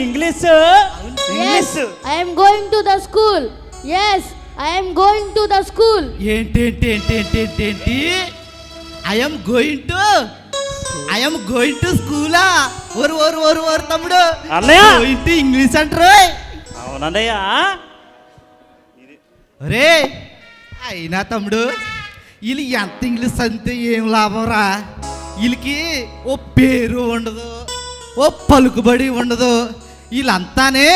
English Yes, I am going to the school. Yes, I am going to the school. ఏంటి I'm going to స్కూలా? ఓరు తమ్ముడు అన్నయ్య going to English అంటారు. అవునన్నయ్య. రే అయినా తమ్ముడు వీళ్ళు ఎంత ఇంగ్లీష్ అంతే ఏం లాభం రా. వీళ్ళకి ఓ పేరు ఉండదు, ఓ పలుకుబడి ఉండదు. వీళ్ళంతానే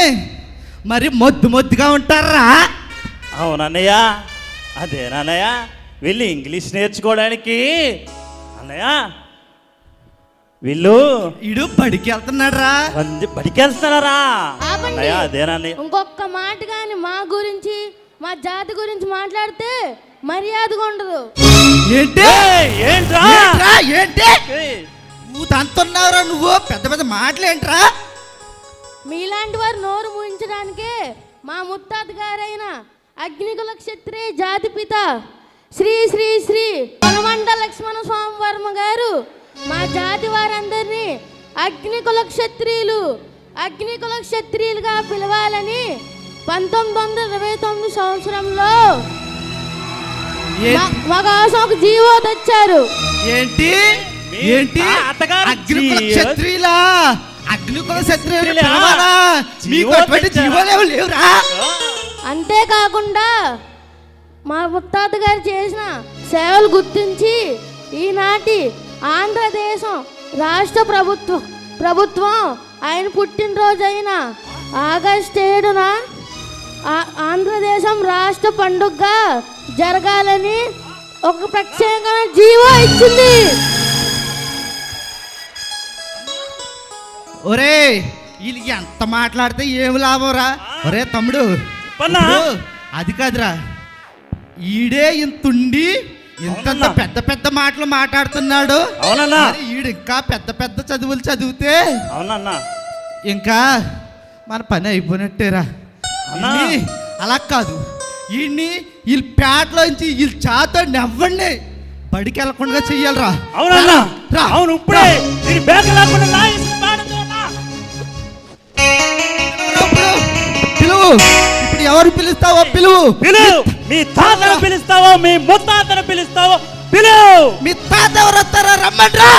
మరి మొద్దుగా ఉంటారా? అవునన్నయ్య. అదేనన్నయ్య వీళ్ళు ఇంగ్లీష్ నేర్చుకోవడానికి అన్నయ్య వీళ్ళు ఇడు బడికి వెళ్తున్నాడు రా. బడికి వెళ్తున్నారా ఆపండి. అన్నయ్య? అదేనన్నయ్య. ఇంకొక మాట కానీ మా గురించి మా జాతి గురించి మాట్లాడితే మర్యాదగా ఉండదు. ఏంటి ఏంట్రా ఏంటి నువ్వు తంతున్నావురా? నువ్వు పెద్ద పెద్ద మాటలేంట్రా? మీలాంటి వారు నోరు మూయించడానికే మా ముత్తాత గారైన అగ్నికుల క్షత్రియ జాతిపిత శ్రీ శ్రీ శ్రీ కొనమండ లక్ష్మణ స్వామి వర్మ గారు మా జాతి వారందరినీ అగ్నికుల క్షత్రియులుగా పిలవాలని 1929 సంవత్సరంలో మా కోసం ఒక జీవో తెచ్చారు. ఏంటి అగ్నికుల క్షత్రియులు మీకు అటువంటి జీవోలేవు లేవురా? అంతేకాకుండా మా ముత్తాత గారు చేసిన సేవలు గుర్తించి ఈనాటి ఆంధ్రదేశం రాష్ట్ర ప్రభుత్వం ఆయన పుట్టినరోజైన ఆగస్టు 7న ఆంధ్రదేశం రాష్ట్ర పండుగగా జరగాలని ఒక ప్రత్యేకమైన జీవో ఇచ్చింది. ఒరే వీళ్ళు ఎంత మాట్లాడితే ఏమి లాభంరా? ఒరే తమ్ముడు అది కాదురా, ఈడే ఇంతుండి ఇంత పెద్ద పెద్ద మాటలు మాట్లాడుతున్నాడు. అవునన్నా. ఈడు ఇంకా పెద్ద పెద్ద చదువులు చదివితే అవునన్నా ఇంకా మన పని అయిపోయినట్టేరా. అలా కాదు, వీళ్ళ పేటలోంచి వీళ్ళ చాతో నెవ్వండి బడికి వెళ్ళకుండా చెయ్యాలరా. అవునన్నా. అవును ఇప్పుడే పిలువు. ఇప్పుడు ఎవరు పిలుస్తావో పిలువు. మీ తాతను పిలుస్తావో మీ ముత్తాతను పిలుస్తావో పిలువు. మీ తాత ఎవరు వస్తారో రమ్మండ్రా.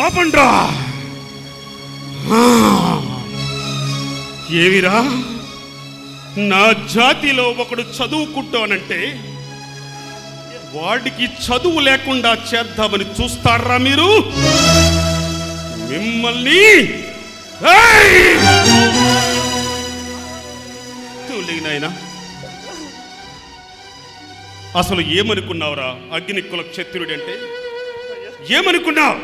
ఆపండ్రా. ఏవిరా నా జాతిలో ఒకడు చదువుకుంటానంటే వాడికి చదువు లేకుండా చేద్దామని చూస్తారా మీరు? మిమ్మల్ని నాయనా అసలు ఏమనుకున్నావురా? అగ్నికుల క్షత్రుడంటే ఏమనుకున్నావు?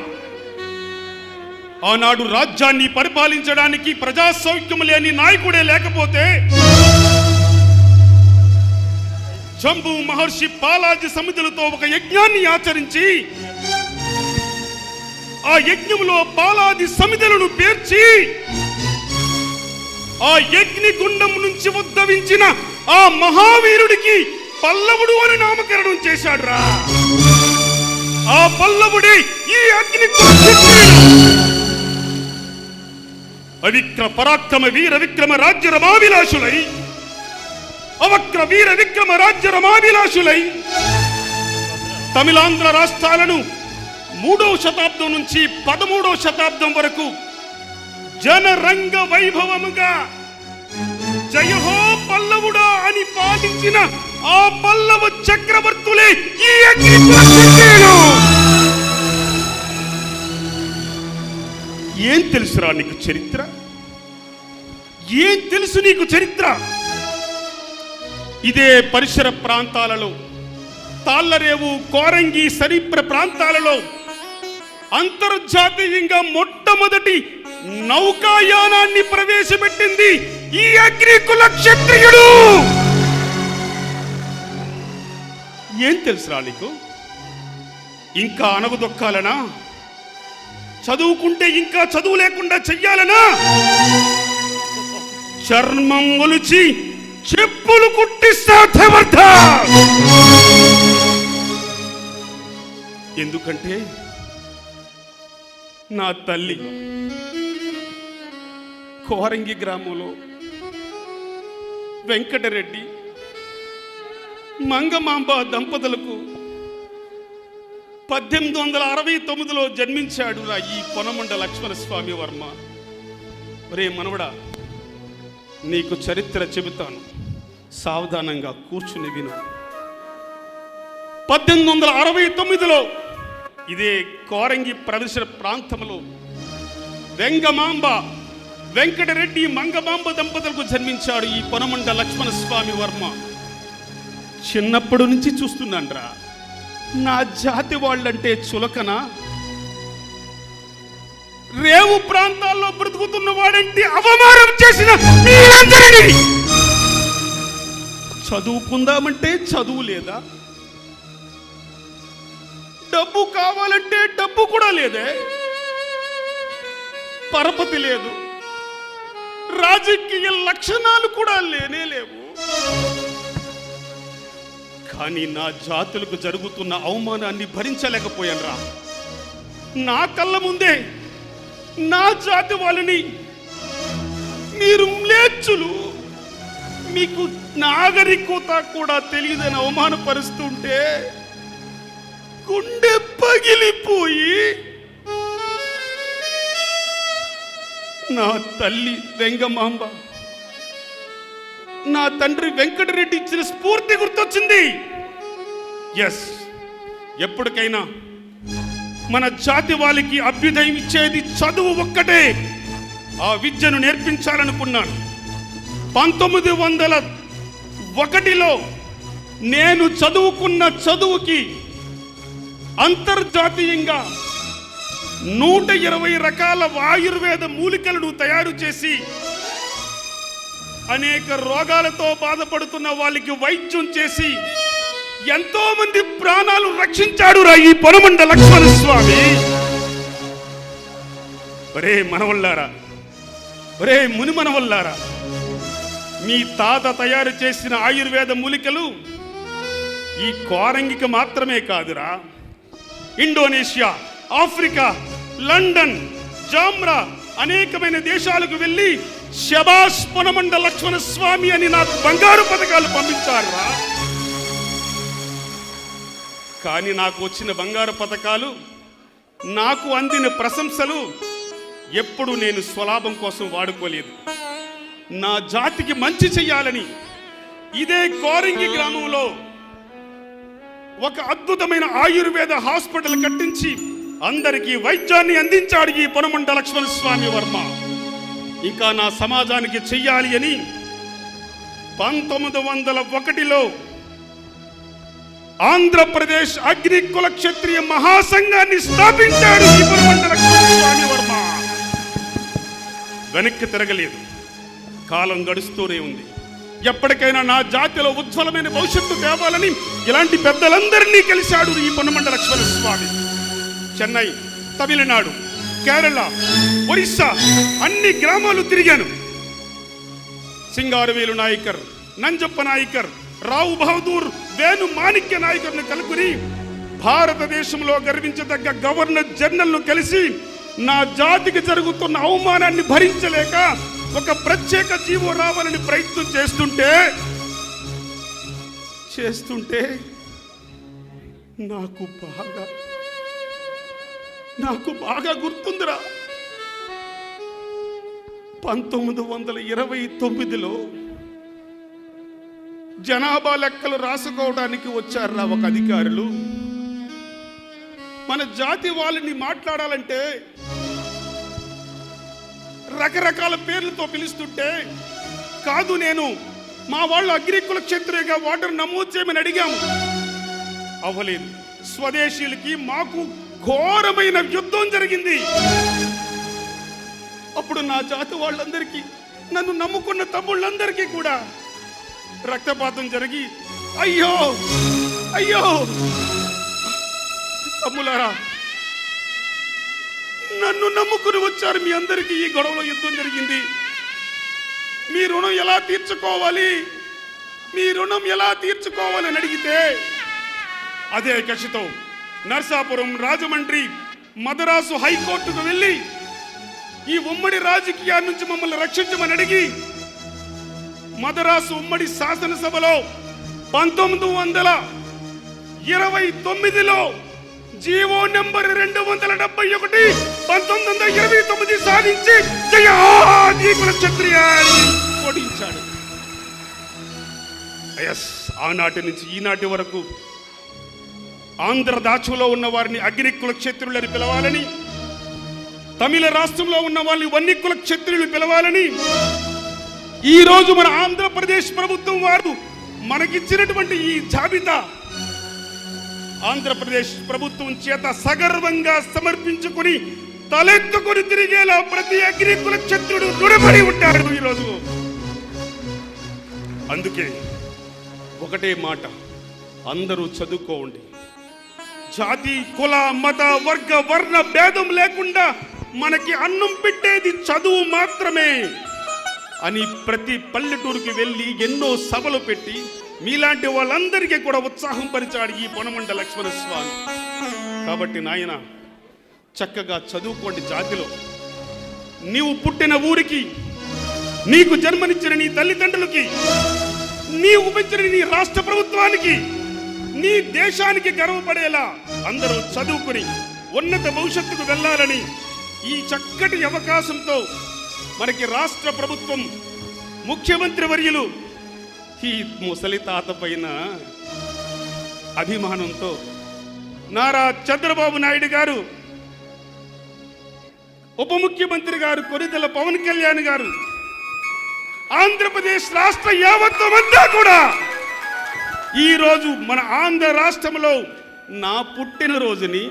ఆనాడు రాజ్యాన్ని పరిపాలించడానికి ప్రజాసౌఖ్యం లేని నాయకుడే లేకపోతే జంబు మహర్షి పాలాజి సమితులతో ఒక యజ్ఞాన్ని ఆచరించి ఆ యజ్ఞంలో పాలాది సమితులను పేర్చి ఆ యజ్ఞ గుండం నుంచి ఉద్భవించిన ఆ మహావీరుడికి పల్లవుడు అని నామకరణం చేశాడు రా. ఆ పల్లవుడే ఈ అగ్నికుల అవిక్ర పరాక్రమ వీర విక్రమ రాజ్య రమాభిలాషులై అవక్ర వీర విక్రమ రాజ్య రమాభిలాషులై తమిళాంధ్ర రాష్ట్రాలను 3వ శతాబ్దం నుంచి 13వ శతాబ్దం వరకు జనరంగ వైభవముగా జయహో పల్లవుడా అని పాలించిన ఆ పల్లవ చక్రవర్తులే ఈ అగ్నికుల క్షత్రియులు. ఏం తెలుసురా నీకు చరిత్ర? ఏం తెలుసు నీకు చరిత్ర? ఇదే పరిసర ప్రాంతాలలో తాళ్లరేవు కోరంగి సరీప్ర ప్రాంతాలలో అంతర్జాతీయంగా మొట్టమొదటి నౌకాయానాన్ని ప్రవేశపెట్టింది ఈ అగ్నికుల క్షత్రియుడు. ఏం తెలుసురా నీకు? ఇంకా అనగదొక్కాలనా? చదువుకుంటే ఇంకా చదువు లేకుండా చెయ్యాలనా? చర్మం ఒలిచి చెప్పులు కుట్టిస్తా ధర్మర్థ. ఎందుకంటే నా తల్లి కోరంగి గ్రామంలో వెంకటరెడ్డి మంగమాంబ దంపతులకు 1869లో జన్మించాడు ఈ పొనమండ లక్ష్మణస్వామి వర్మ. రే మనవడా, నీకు చరిత్ర చెబుతాను, సావధానంగా కూర్చుని విను. 1869లో ఇదే కోరంగి ప్రదర్శన ప్రాంతంలో వెంగమాంబ వెంకటరెడ్డి మంగమాంబ దంపతులకు జన్మించాడు ఈ పొనమండ లక్ష్మణస్వామి వర్మ. చిన్నప్పటి నుంచి చూస్తున్నాన్రా, నా జాతి వాళ్ళంటే చులకన, రేవు ప్రాంతాల్లో బ్రతుకుతున్న వాడంటే అవమానం చేసిన మీరందరినీ చదువుకుందామంటే చదువు లేదా, డబ్బు కావాలంటే డబ్బు కూడా లేదే, పరపతి లేదు, రాజకీయ లక్షణాలు కూడా లేనే లేవు. కానీ నా జాతులకు జరుగుతున్న అవమానాన్ని భరించలేకపోయానురా. నా కళ్ళ ముందే నా జాతి వాళ్ళని మీరు మ్లేచ్చులు, మీకు నాగరికత కూడా తెలియదని అవమానపరుస్తుంటే గుండె పగిలిపోయి నా తల్లి వెంగమాంబ, నా తండ్రి వెంకటరెడ్డి ఇచ్చిన స్ఫూర్తి గుర్తొచ్చింది. ఎస్, ఎప్పటికైనా మన జాతి వాళ్ళకి అభ్యుదయం ఇచ్చేది చదువు ఒక్కటే. ఆ విద్యను నేర్పించాలనుకున్నాను. 1901లో నేను చదువుకున్న చదువుకి అంతర్జాతీయంగా 120 రకాల ఆయుర్వేద మూలికలను తయారు చేసి అనేక రోగాలతో బాధపడుతున్న వాళ్ళకి వైద్యం చేసి ఎంతో మంది ప్రాణాలు రక్షించాడు ఈ పొనమండ లక్ష్మణ స్వామి. ఒరే మనవల్లారా, ఒరే ముని మనవల్లారా, మీ తాత తయారు చేసిన ఆయుర్వేద మూలికలు ఈ కోరంగికి మాత్రమే కాదురా, ఇండోనేషియా, ఆఫ్రికా, లండన్, జామ్రా అనేకమైన దేశాలకు వెళ్ళి శబాష్ పొనమండ లక్ష్మణ స్వామి అని నాకు బంగారు పథకాలు పంపించారురా. కానీ నాకు వచ్చిన బంగారు పథకాలు, నాకు అందిన ప్రశంసలు ఎప్పుడు నేను స్వలాభం కోసం వాడుకోలేదు. నా జాతికి మంచి చెయ్యాలని ఇదే కోరంగి గ్రామంలో ఒక అద్భుతమైన ఆయుర్వేద హాస్పిటల్ కట్టించి అందరికీ వైద్యాన్ని అందించాడు ఈ పొనమండ లక్ష్మణ స్వామి వర్మ. ఇంకా నా సమాజానికి చెయ్యాలి అని 1901లో ఆంధ్రప్రదేశ్ అగ్ని కుల క్షత్రియ మహాసంఘాన్ని స్థాపించాడు ఈ పొనమండ లక్ష్మణ స్వామి వర్మ. వెనక్కి తిరగలేదు, కాలం గడుస్తూనే ఉంది. ఎప్పటికైనా నా జాతిలో ఉజ్వలమైన భవిష్యత్తు తేవాలని ఇలాంటి పెద్దలందరినీ కలిశాడు ఈ పొనమండ లక్ష్మణ స్వామి. చెన్నై, తమిళనాడు, కేరళ, ఒరిస్సా అన్ని గ్రామాలు తిరిగాను. సింగారవేలు నాయకర్, నంజప్ప నాయకర్, రావు బహదూర్, వేణు మాణిక్య నాయకర్ను కలుపుని భారతదేశంలో గర్వించదగ్గ గవర్నర్ జనరల్ను కలిసి నా జాతికి జరుగుతున్న అవమానాన్ని భరించలేక ఒక ప్రత్యేక జీవో రావాలని ప్రయత్నం చేస్తుంటే నాకు బాగా గుర్తుందిరా. 1929లో జనాభా లెక్కలు రాసుకోవడానికి వచ్చారా ఒక అధికారులు. మన జాతి వాళ్ళని మాట్లాడాలంటే రకరకాల పేర్లతో పిలుస్తుంటే, కాదు నేను మా వాళ్ళు అగ్రికుల క్షత్రియుగా వాటర్ నమోదు చేయమని అడిగాము, అవ్వలేదు. స్వదేశీయులకి మాకు ఘోరమైన యుద్ధం జరిగింది. అప్పుడు నా జాతి వాళ్ళందరికీ, నన్ను నమ్ముకున్న తమ్ముళ్ళందరికీ కూడా రక్తపాతం జరిగి, అయ్యో అయ్యో తమ్ములారా, నన్ను నమ్ముకుని వచ్చారు, మీ అందరికీ ఈ గొడవలో యుద్ధం జరిగింది, మీ రుణం ఎలా తీర్చుకోవాలి, మీ రుణం ఎలా తీర్చుకోవాలని అడిగితే అదే కసితో నర్సాపురం, రాజమండ్రి, మద్రాసు హైకోర్టుకు వెళ్ళి ఈ ఉమ్మడి రాజకీయాల నుంచి మమ్మల్ని రక్షించమని అడిగి మద్రాసు ఉమ్మడి శాసనసభలో 1929లో జీవో నెంబర్ 271 1929 సాధించి జయాదీకుల క్షత్రియ ఓడించాడు. ఆనాటి నుంచి ఈనాటి వరకు ఆంధ్ర దాచులో ఉన్న వారిని అగ్నికుల క్షత్రులని పిలవాలని, తమిళ రాష్ట్రంలో ఉన్న వాళ్ళని వన్నికుల క్షత్రులు పిలవాలని ఈ రోజు మన ఆంధ్రప్రదేశ్ ప్రభుత్వం వారు మనకిచ్చినటువంటి ఈ జాబితా ఆంధ్రప్రదేశ్ ప్రభుత్వం చేత సగర్వంగా సమర్పించుకుని తలెత్తుకుని తిరిగేలా ప్రతి అగ్నికుల క్షత్రుడు రుణపడి ఉంటాడు ఈరోజు. అందుకే ఒకటే మాట, అందరూ చదువుకోండి. జాతి, కుల, మత, వర్గ, వర్ణ భేదం లేకుండా మనకి అన్నం పెట్టేది చదువు మాత్రమే అని ప్రతి పల్లెటూరుకి వెళ్ళి ఎన్నో సభలు పెట్టి మీలాంటి వాళ్ళందరికీ కూడా ఉత్సాహం పరిచాడు ఈ పొనమండ లక్ష్మణ స్వామి. కాబట్టి నాయన, చక్కగా చదువుకోండి. జాతిలో నీవు పుట్టిన ఊరికి, నీకు జన్మనిచ్చిన నీ తల్లిదండ్రులకి, నీవు పెంచిన నీ రాష్ట్ర ప్రభుత్వానికి, నీ దేశానికి గర్వపడేలా అందరూ చదువుకుని ఉన్నత భవిష్యత్తుకు వెళ్ళాలని ఈ చక్కటి అవకాశంతో మనకి రాష్ట్ర ప్రభుత్వం ముఖ్యమంత్రి వర్యులు ఈ ముసలి తాత పైన అభిమానంతో నారా చంద్రబాబు నాయుడు గారు, ఉప ముఖ్యమంత్రి గారు కొనిదెల పవన్ కళ్యాణ్ గారు, ఆంధ్రప్రదేశ్ రాష్ట్ర యావత్వం అంతా కూడా ఈరోజు మన ఆంధ్ర రాష్ట్రంలో నా పుట్టినరోజుని